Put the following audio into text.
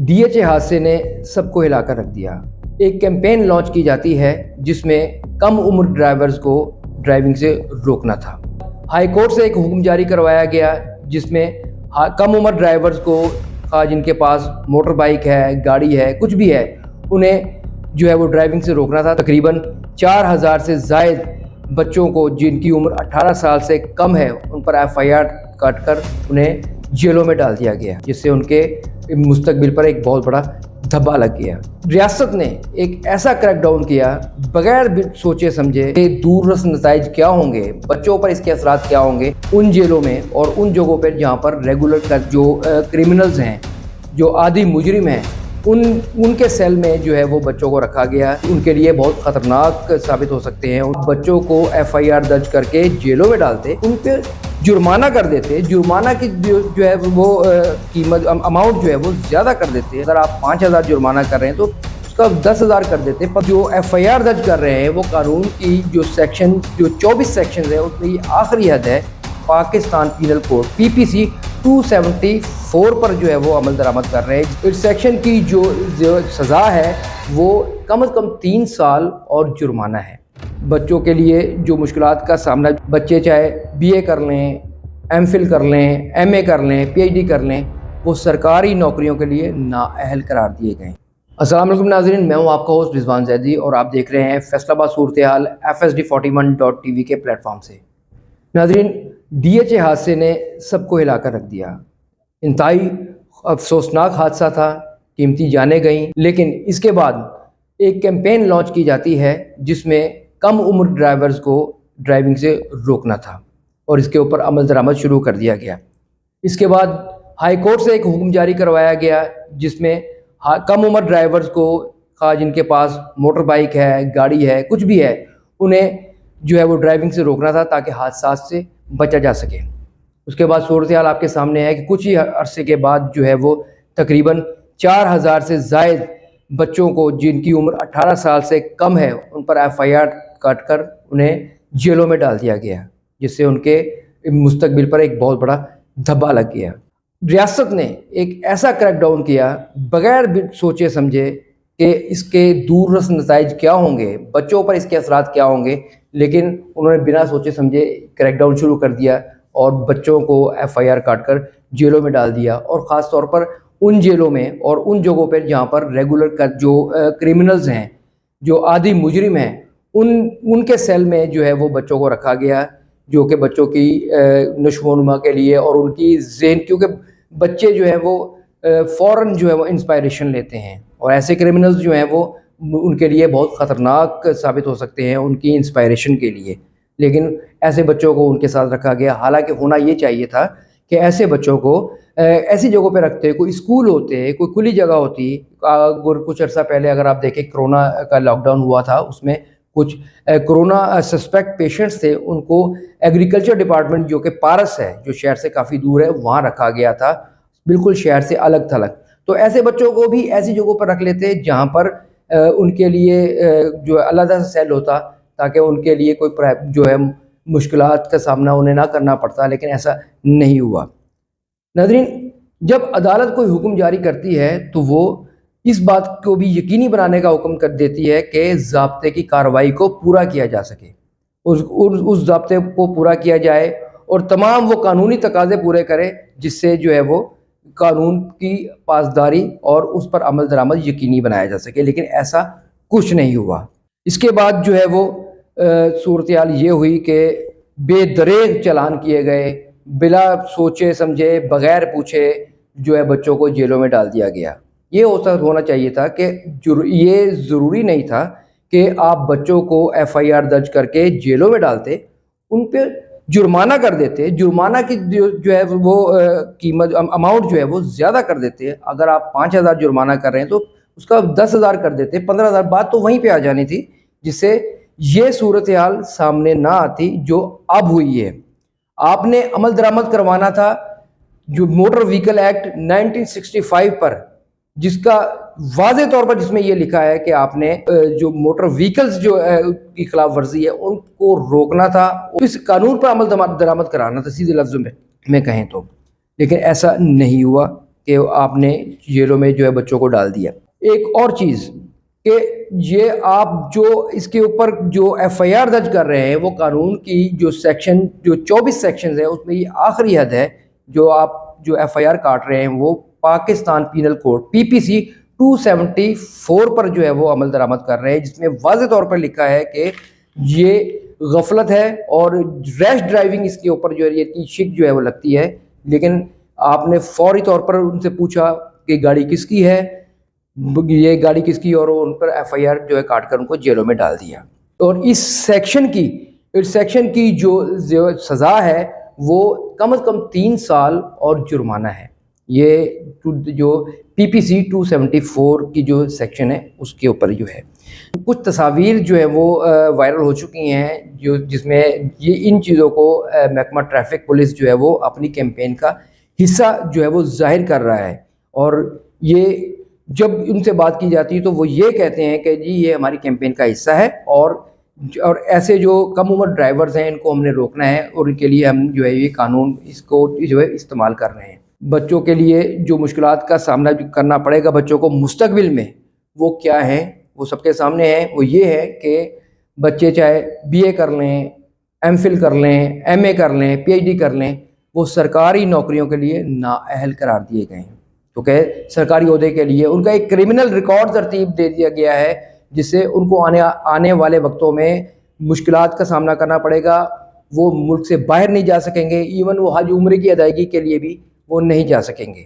DHA حادثے نے سب کو ہلا کر رکھ دیا۔ ایک کیمپین لانچ کی جاتی ہے جس میں کم عمر ڈرائیورز کو ڈرائیونگ سے روکنا تھا۔ ہائی کورٹ سے ایک حکم جاری کروایا گیا جس میں کم عمر ڈرائیورز کو جن کے پاس موٹر بائک ہے، گاڑی ہے، کچھ بھی ہے، انہیں جو ہے وہ ڈرائیونگ سے روکنا تھا۔ تقریباً 4000 سے زائد بچوں کو جن کی عمر 18 سال سے کم ہے ان پر FIR کاٹ کر انہیں جیلوں میں ڈال دیا گیا، جس سے ان کے مستقبل پر ایک بہت بڑا دھبا لگ گیا۔ ریاست نے ایک ایسا کریک ڈاؤن کیا بغیر سوچے سمجھے کہ دور رس نتائج کیا ہوں گے، بچوں پر اس کے اثرات کیا ہوں گے ان جیلوں میں اور ان جگہوں پر جہاں پر ریگولر جو کرمنلز ہیں، جو عادی مجرم ہیں، ان کے سیل میں جو ہے وہ بچوں کو رکھا گیا۔ ان کے لیے بہت خطرناک ثابت ہو سکتے ہیں۔ ان بچوں کو FIR درج کر کے جیلوں میں ڈالتے، ان پہ جرمانہ کر دیتے، جرمانہ کی جو ہے وہ قیمت اماؤنٹ جو ہے وہ زیادہ کر دیتے۔ اگر آپ 5000 جرمانہ کر رہے ہیں تو اس کا 10000 کر دیتے۔ پر جو FIR درج کر رہے ہیں وہ قانون کی جو سیکشن 24 سیکشنز ہیں اس میں یہ آخری حد ہے۔ پاکستان پینل کوڈ PPC 274 پر جو ہے وہ عمل درآمد کر رہے ہیں۔ اس سیکشن کی جو سزا ہے وہ کم از کم 3 سال اور جرمانہ ہے۔ بچوں کے لیے جو مشکلات کا سامنا، بچے چاہے BA کر لیں، MPhil کر لیں، MA کر لیں، PhD کر لیں، وہ سرکاری نوکریوں کے لیے نااہل قرار دیے گئے۔ السلام علیکم ناظرین، میں ہوں آپ کا ہوسٹ رضوان زیدی اور آپ دیکھ رہے ہیں فیصل آباد صورتحال FSD41.TV کے پلیٹ فارم سے۔ ناظرین، DHA حادثے نے سب کو ہلا کر رکھ دیا۔ انتہائی افسوسناک حادثہ تھا، قیمتی جانیں گئیں، لیکن اس کے بعد ایک کیمپین لانچ کی جاتی ہے جس میں کم عمر ڈرائیورز کو ڈرائیونگ سے روکنا تھا اور اس کے اوپر عمل درآمد شروع کر دیا گیا۔ اس کے بعد ہائی کورٹ سے ایک حکم جاری کروایا گیا جس میں کم عمر ڈرائیورز کو جن کے پاس موٹر بائک ہے، گاڑی ہے، کچھ بھی ہے، انہیں جو ہے وہ ڈرائیونگ سے روکنا تھا تاکہ حادثات سے بچا جا سکے۔ اس کے بعد صورتحال آپ کے سامنے ہے کہ کچھ ہی عرصے کے بعد جو ہے وہ تقریباً 4000 سے زائد بچوں کو جن کی عمر 18 سال سے کم ہے ان پر FIR کاٹ کر انہیں جیلوں میں ڈال دیا گیا، جس سے ان کے مستقبل پر ایک بہت بڑا دھبا لگ گیا۔ ریاست نے ایک ایسا کریک ڈاؤن کیا بغیر سوچے سمجھے کہ اس کے دور رس نتائج کیا ہوں گے، بچوں پر اس کے اثرات کیا ہوں گے، لیکن انہوں نے بنا سوچے سمجھے کریک ڈاؤن شروع کر دیا اور بچوں کو FIR کاٹ کر جیلوں میں ڈال دیا، اور خاص طور پر ان جیلوں میں اور ان جگہوں پر جہاں پر ریگولر جو کرمنلز ہیں، جو عادی مجرم ہیں، ان کے سیل میں جو ہے وہ بچوں کو رکھا گیا، جو کہ بچوں کی نشو و نما کے لیے اور ان کی ذہن، کیونکہ بچے جو ہے وہ فوراً جو ہے وہ انسپائریشن لیتے ہیں، اور ایسے کرمنلز جو ہیں وہ ان کے لیے بہت خطرناک ثابت ہو سکتے ہیں ان کی انسپائریشن کے لیے، لیکن ایسے بچوں کو ان کے ساتھ رکھا گیا۔ حالانکہ ہونا یہ چاہیے تھا کہ ایسے بچوں کو ایسی جگہوں پہ رکھتے، کوئی اسکول ہوتے، کوئی کھلی جگہ ہوتی۔ کچھ عرصہ پہلے اگر آپ دیکھیں کرونا کا لاک ڈاؤن ہوا تھا، اس میں کچھ کرونا سسپیکٹ پیشنٹس تھے، ان کو ایگریکلچر ڈپارٹمنٹ جو کہ پارس ہے، جو شہر سے کافی دور ہے، وہاں رکھا گیا تھا، بالکل شہر سے الگ تھلگ۔ تو ایسے بچوں کو بھی ایسی جگہوں پر رکھ لیتے جہاں پر ان کے لیے جو علیحدہ سیل ہوتا تاکہ ان کے لیے کوئی جو ہے مشکلات کا سامنا انہیں نہ کرنا پڑتا، لیکن ایسا نہیں ہوا۔ ناظرین، جب عدالت کوئی حکم جاری کرتی ہے تو وہ اس بات کو بھی یقینی بنانے کا حکم کر دیتی ہے کہ ضابطے کی کارروائی کو پورا کیا جا سکے، اس ضابطے کو پورا کیا جائے اور تمام وہ قانونی تقاضے پورے کرے جس سے جو ہے وہ قانون کی پاسداری اور اس پر عمل درآمد یقینی بنایا جا سکے، لیکن ایسا کچھ نہیں ہوا۔ اس کے بعد جو ہے وہ صورتحال یہ ہوئی کہ بے دریغ چالان کیے گئے، بلا سوچے سمجھے، بغیر پوچھے جو ہے بچوں کو جیلوں میں ڈال دیا گیا۔ یہ ہونا چاہیے تھا کہ یہ ضروری نہیں تھا کہ آپ بچوں کو FIR درج کر کے جیلوں میں ڈالتے، ان پہ جرمانہ کر دیتے، جرمانہ کی جو ہے وہ قیمت اماؤنٹ جو ہے وہ زیادہ کر دیتے۔ اگر آپ 5000 جرمانہ کر رہے ہیں تو اس کا 10000 کر دیتے، 15000، بات تو وہیں پہ آ جانی تھی، جس سے یہ صورتحال سامنے نہ آتی جو اب ہوئی ہے۔ آپ نے عمل درآمد کروانا تھا جو موٹر وہیکل ایکٹ 1965 پر، جس کا واضح طور پر جس میں یہ لکھا ہے کہ آپ نے جو موٹر وہیکلز جو کی خلاف ورزی ہے ان کو روکنا تھا، اس قانون پر عمل درآمد کرانا تھا، سیدھے لفظوں میں کہیں تو، لیکن ایسا نہیں ہوا کہ آپ نے جیلوں میں جو ہے بچوں کو ڈال دیا۔ ایک اور چیز کہ یہ آپ جو اس کے اوپر جو ایف آئی آر درج کر رہے ہیں وہ قانون کی جو 24 سیکشنز ہیں اس میں یہ آخری حد ہے جو آپ جو ایف آئی آر کاٹ رہے ہیں وہ پاکستان پینل کوڈ PPC 274 پر جو ہے وہ عمل درآمد کر رہے ہیں، جس میں واضح طور پر لکھا ہے کہ یہ غفلت ہے اور ریش ڈرائیونگ اس کے اوپر جو ہے یہ شک جو ہے وہ لگتی ہے۔ لیکن آپ نے فوری طور پر ان سے پوچھا کہ گاڑی کس کی ہے، یہ گاڑی کس کی، اور ان پر ایف آئی آر جو ہے کاٹ کر ان کو جیلوں میں ڈال دیا۔ اور اس سیکشن کی جو سزا ہے وہ کم از کم 3 سال اور جرمانہ ہے۔ یہ جو PPC 274 کی جو سیکشن ہے اس کے اوپر جو ہے کچھ تصاویر جو ہے وہ وائرل ہو چکی ہیں جس میں یہ ان چیزوں کو محکمہ ٹریفک پولیس جو ہے وہ اپنی کیمپین کا حصہ جو ہے وہ ظاہر کر رہا ہے۔ اور یہ جب ان سے بات کی جاتی ہے تو وہ یہ کہتے ہیں کہ جی یہ ہماری کیمپین کا حصہ ہے، اور ایسے جو کم عمر ڈرائیورز ہیں ان کو ہم نے روکنا ہے، اور ان کے لیے ہم جو ہے یہ قانون اس کو جو ہے استعمال کر رہے ہیں۔ بچوں کے لیے جو مشکلات کا سامنا کرنا پڑے گا بچوں کو مستقبل میں، وہ کیا ہیں، وہ سب کے سامنے ہیں۔ وہ یہ ہے کہ بچے چاہے BA کر لیں، MPhil کر لیں، MA کر لیں، PhD کر لیں، وہ سرکاری نوکریوں کے لیے نااہل قرار دیے گئے ہیں، کیونکہ سرکاری عہدے کے لیے ان کا ایک کرمنل ریکارڈ ترتیب دے دیا گیا ہے، جس سے ان کو آنے والے وقتوں میں مشکلات کا سامنا کرنا پڑے گا۔ وہ ملک سے باہر نہیں جا سکیں گے، ایون وہ حج عمرے کی ادائیگی کے لیے بھی وہ نہیں جا سکیں گے۔